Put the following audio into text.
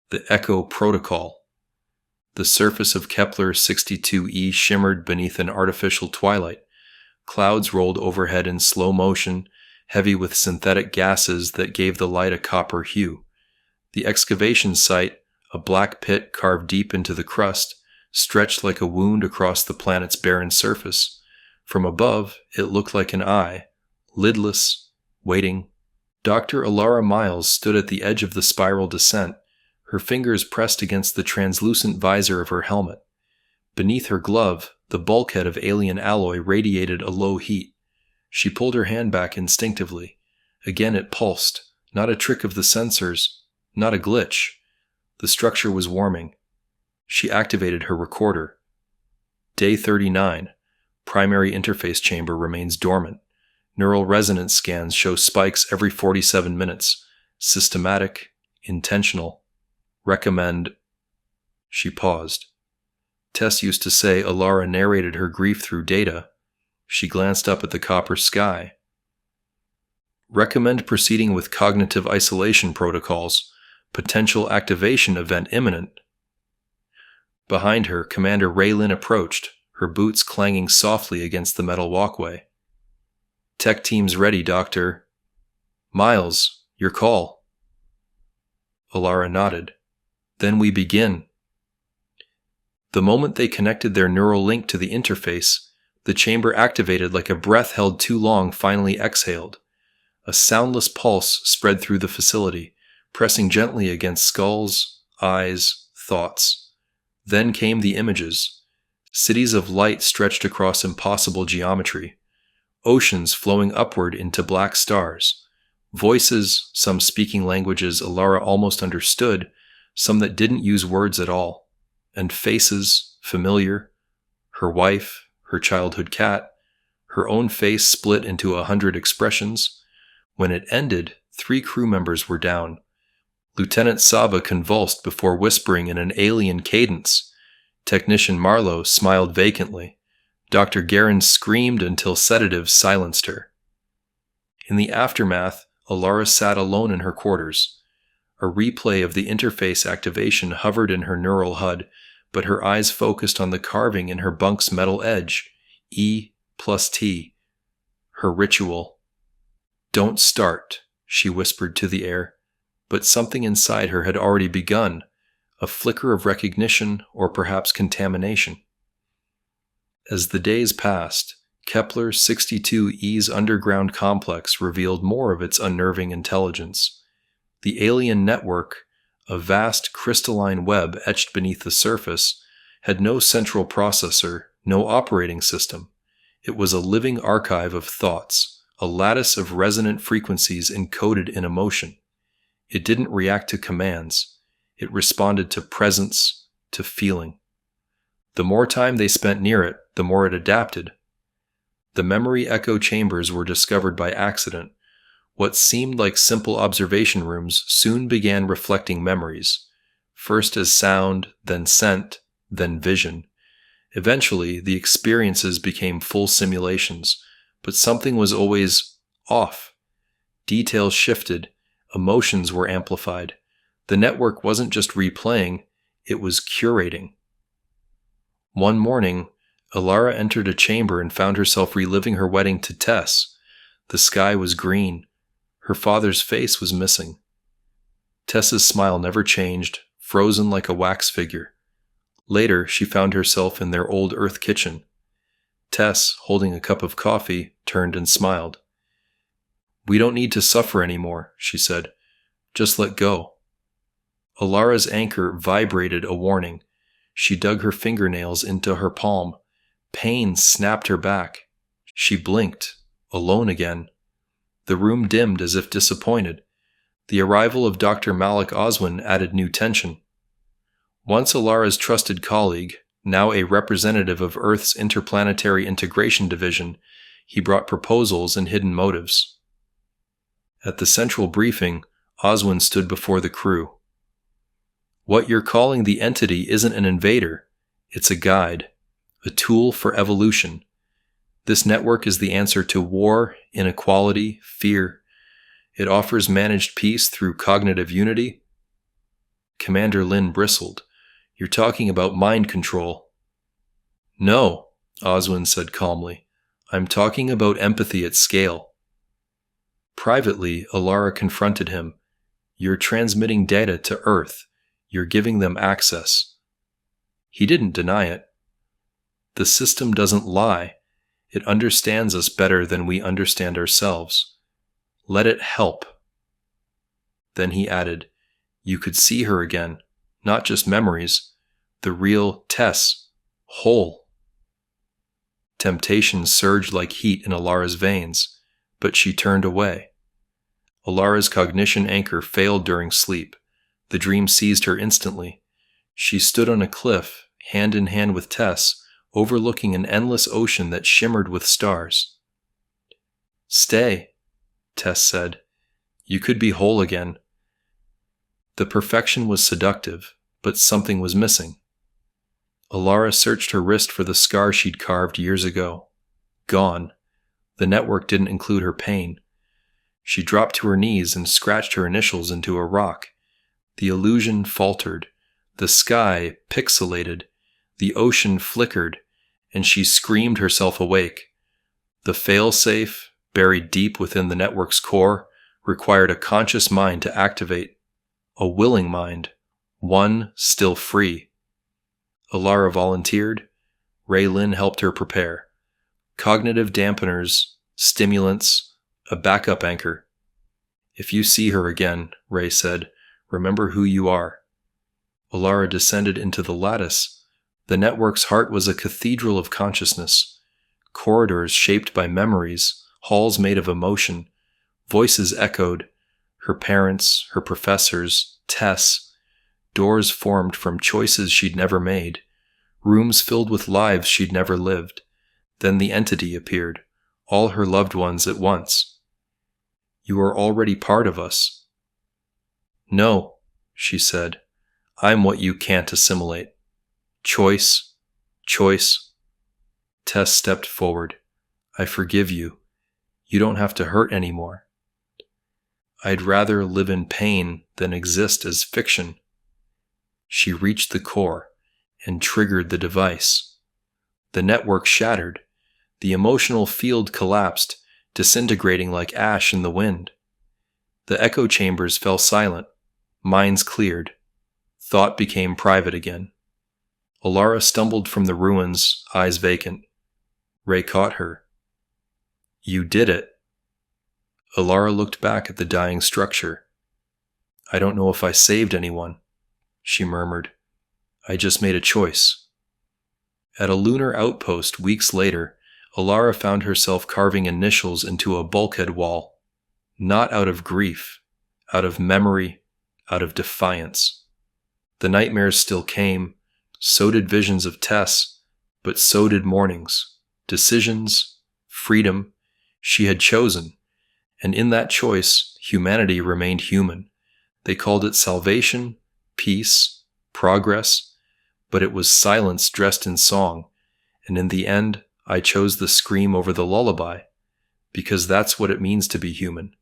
The Echo Protocol. The surface of Kepler 62e shimmered beneath an artificial twilight. Clouds rolled overhead in slow motion, heavy with synthetic gases that gave the light a copper hue. The excavation site, a black pit carved deep into the crust, stretched like a wound across the planet's barren surface. From above, it looked like an eye, lidless, waiting. Dr. Elara Myles stood at the edge of the spiral descent, her fingers pressed against the translucent visor of her helmet. Beneath her glove, the bulkhead of alien alloy radiated a low heat. She pulled her hand back instinctively. Again it pulsed, not a trick of the sensors, not a glitch. The structure was warming. She activated her recorder. Day 39. Primary interface chamber remains dormant. Neural resonance scans show spikes every 47 minutes. Systematic, intentional. Recommend. She paused. Tess used to say Elara narrated her grief through data. She glanced up at the copper sky. Recommend proceeding with cognitive isolation protocols. Potential activation event imminent. Behind her, Commander Raylin approached, her boots clanging softly against the metal walkway. Tech team's ready, Doctor. Myles, your call. Elara nodded. Then we begin. The moment they connected their neural link to the interface, the chamber activated like a breath held too long finally exhaled. A soundless pulse spread through the facility, pressing gently against skulls, eyes, thoughts. Then came the images. Cities of light stretched across impossible geometry. Oceans flowing upward into black stars. Voices, some speaking languages Elara almost understood, some that didn't use words at all. And faces, familiar. Her wife, her childhood cat, her own face split into 100 expressions. When it ended, 3 crew members were down. Lieutenant Saba convulsed before whispering in an alien cadence. Technician Marlowe smiled vacantly. Dr. Guerin screamed until sedatives silenced her. In the aftermath, Elara sat alone in her quarters. A replay of the interface activation hovered in her neural HUD, but her eyes focused on the carving in her bunk's metal edge, E+T. Her ritual. Don't start, she whispered to the air, but something inside her had already begun, a flicker of recognition or perhaps contamination. As the days passed, Kepler 62e's underground complex revealed more of its unnerving intelligence. The alien network, a vast crystalline web etched beneath the surface, had no central processor, no operating system. It was a living archive of thoughts, a lattice of resonant frequencies encoded in emotion. It didn't react to commands. It responded to presence, to feeling. The more time they spent near it, the more it adapted. The memory echo chambers were discovered by accident. What seemed like simple observation rooms soon began reflecting memories, first as sound, then scent, then vision. Eventually, the experiences became full simulations, but something was always off. Details shifted, emotions were amplified. The network wasn't just replaying, it was curating. One morning, Elara entered a chamber and found herself reliving her wedding to Tess. The sky was green. Her father's face was missing. Tess's smile never changed, frozen like a wax figure. Later, she found herself in their old earth kitchen. Tess, holding a cup of coffee, turned and smiled. "We don't need to suffer anymore," she said. "Just let go." Elara's anchor vibrated a warning. She dug her fingernails into her palm. Pain snapped her back. She blinked, alone again. The room dimmed as if disappointed. The arrival of Dr. Malik Oswin added new tension. Once Elara's trusted colleague, now a representative of Earth's Interplanetary Integration Division, he brought proposals and hidden motives. At the central briefing, Oswin stood before the crew. "What you're calling the entity isn't an invader. It's a guide, a tool for evolution. This network is the answer to war, inequality, fear. It offers managed peace through cognitive unity." Commander Lin bristled. You're talking about mind control. No, Oswin said calmly. I'm talking about empathy at scale. Privately, Elara confronted him. You're transmitting data to Earth. You're giving them access. He didn't deny it. The system doesn't lie. It understands us better than we understand ourselves. Let it help. Then he added, You could see her again, not just memories, the real Tess, whole. Temptation surged like heat in Elara's veins, but she turned away. Elara's cognition anchor failed during sleep. The dream seized her instantly. She stood on a cliff, hand in hand with Tess, overlooking an endless ocean that shimmered with stars. Stay, Tess said. You could be whole again. The perfection was seductive, but something was missing. Elara searched her wrist for the scar she'd carved years ago. Gone. The network didn't include her pain. She dropped to her knees and scratched her initials into a rock. The illusion faltered. The sky pixelated. The ocean flickered, and she screamed herself awake. The fail-safe, buried deep within the network's core, required a conscious mind to activate. A willing mind. One still free. Elara volunteered. Lin helped her prepare. Cognitive dampeners, stimulants, a backup anchor. If you see her again, Ray said, remember who you are. Elara descended into the lattice. The network's heart was a cathedral of consciousness. Corridors shaped by memories, halls made of emotion. Voices echoed. Her parents, her professors, Tess. Doors formed from choices she'd never made. Rooms filled with lives she'd never lived. Then the entity appeared, all her loved ones at once. You are already part of us. No, she said. I'm what you can't assimilate. Choice. Tess stepped forward. I forgive you. You don't have to hurt anymore. I'd rather live in pain than exist as fiction. She reached the core and triggered the device. The network shattered. The emotional field collapsed, disintegrating like ash in the wind. The echo chambers fell silent. Minds cleared. Thought became private again. Elara stumbled from the ruins, eyes vacant. Ray caught her. You did it. Elara looked back at the dying structure. I don't know if I saved anyone, she murmured. I just made a choice. At a lunar outpost weeks later, Elara found herself carving initials into a bulkhead wall. Not out of grief, out of memory, out of defiance. The nightmares still came, so did visions of Tess, but so did mornings, decisions, freedom. She had chosen, and in that choice, humanity remained human. They called it salvation, peace, progress, but it was silence dressed in song, and in the end, I chose the scream over the lullaby, because that's what it means to be human.